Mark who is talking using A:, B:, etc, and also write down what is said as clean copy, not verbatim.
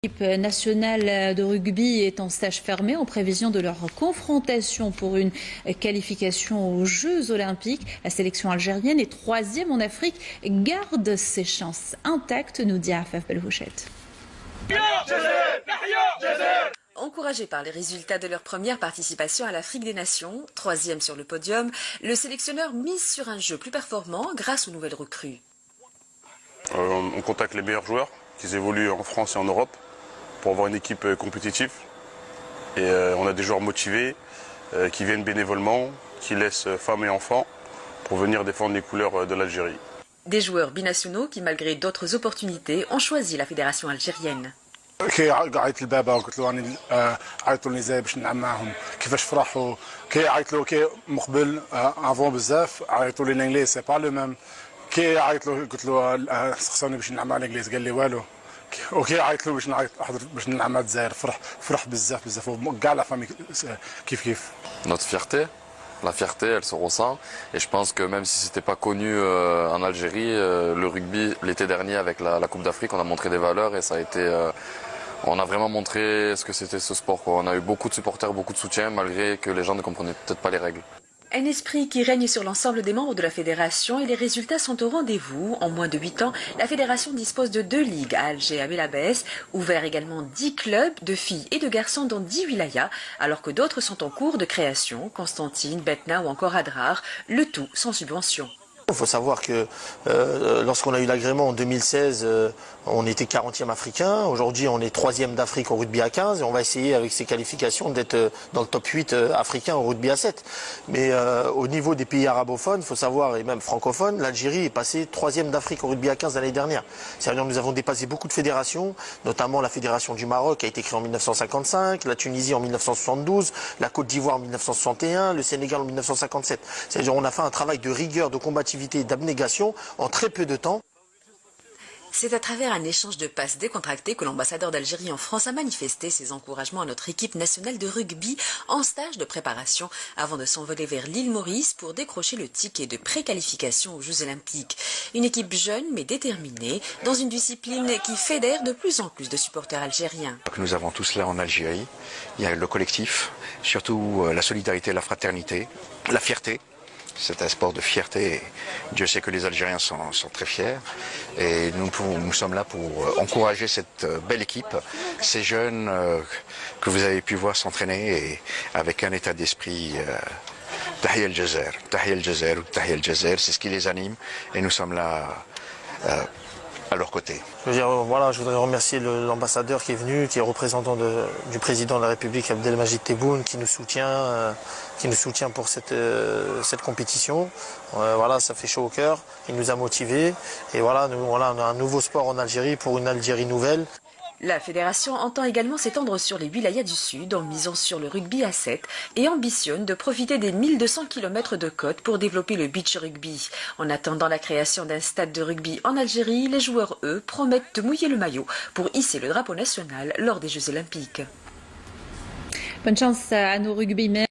A: L'équipe nationale de rugby est en stage fermé en prévision de leur confrontation pour une qualification aux Jeux Olympiques. La sélection algérienne est 3e en Afrique, garde ses chances intactes, nous dit Afaf Belhouchet.
B: Encouragés par les résultats de leur première participation à l'Afrique des Nations, 3e sur le podium, le sélectionneur mise sur un jeu plus performant grâce aux nouvelles recrues.
C: On contacte les meilleurs joueurs qui évoluent en France et en Europe pour avoir une équipe compétitive. Et on a des joueurs motivés qui viennent bénévolement, qui laissent femmes et enfants pour venir défendre les couleurs de l'Algérie.
B: Des joueurs binationaux qui, malgré d'autres opportunités, ont choisi la fédération algérienne.
D: كي عيطت لبابا وقلت له راني عيطوا لي زي باش نلعب معاهم كيفاش فرحوا كي عيط له كي مقبل افون بزاف عيطوا لي الانجليز سي با لو ميم كي عيط له قلت له سقسوني باش نلعب مع الانجليز قال لي والو وكي عيط له باش نحضر باش نلعب مع الجزائر فرح بزاف وكاع لا فامي كيف
E: Notre fierté. La fierté, elle se ressent. Et je pense que même si c'était pas connu en Algérie, le rugby, l'été dernier avec la Coupe d'Afrique, on a montré des valeurs et ça a été... on a vraiment montré ce que c'était ce sport, quoi. On a eu beaucoup de supporters, beaucoup de soutien, malgré que les gens ne comprenaient peut-être pas les règles.
B: Un esprit qui règne sur l'ensemble des membres de la fédération et les résultats sont au rendez-vous. En moins de 8 ans, la fédération dispose de 2 ligues à Alger et à Belabès, ouvert également 10 clubs de filles et de garçons dans 10 wilayas, alors que d'autres sont en cours de création, Constantine, Betna ou encore Adrar, le tout sans subvention.
F: Il faut savoir que lorsqu'on a eu l'agrément en 2016, on était 40e africain. Aujourd'hui, on est 3e d'Afrique au rugby à 15 et on va essayer avec ces qualifications d'être dans le top 8 africain au rugby à 7. Mais au niveau des pays arabophones, il faut savoir, et même francophones, l'Algérie est passée 3e d'Afrique au rugby à 15 l'année dernière. C'est-à-dire que nous avons dépassé beaucoup de fédérations, notamment la fédération du Maroc qui a été créée en 1955, la Tunisie en 1972, la Côte d'Ivoire en 1961, le Sénégal en 1957. C'est-à-dire qu'on a fait un travail de rigueur, de combativité et d'abnégation en très peu de temps.
B: C'est à travers un échange de passes décontracté que l'ambassadeur d'Algérie en France a manifesté ses encouragements à notre équipe nationale de rugby en stage de préparation avant de s'envoler vers l'île Maurice pour décrocher le ticket de préqualification aux Jeux Olympiques. Une équipe jeune mais déterminée dans une discipline qui fédère de plus en plus de supporters algériens.
G: Nous avons tout cela en Algérie. Il y a le collectif, surtout la solidarité, la fraternité, la fierté. C'est un sport de fierté. Et Dieu sait que les Algériens sont très fiers. Et nous sommes là pour encourager cette belle équipe, ces jeunes que vous avez pu voir s'entraîner et avec un état d'esprit Tahia el-Jazair. Tahia el-Jazair ou Tahia el-Jazair, c'est ce qui les anime. Et nous sommes là à leur côté.
F: Je voudrais remercier l'ambassadeur qui est venu, qui est représentant du président de la République, Abdelmajid Tebboune, qui nous soutient pour cette compétition. Ça fait chaud au cœur, il nous a motivés. Et on a un nouveau sport en Algérie pour une Algérie nouvelle.
B: La fédération entend également s'étendre sur les wilayas du Sud en misant sur le rugby à 7 et ambitionne de profiter des 1200 km de côte pour développer le beach rugby. En attendant la création d'un stade de rugby en Algérie, les joueurs, eux, promettent de mouiller le maillot pour hisser le drapeau national lors des Jeux Olympiques.
A: Bonne chance à nos rugbymen.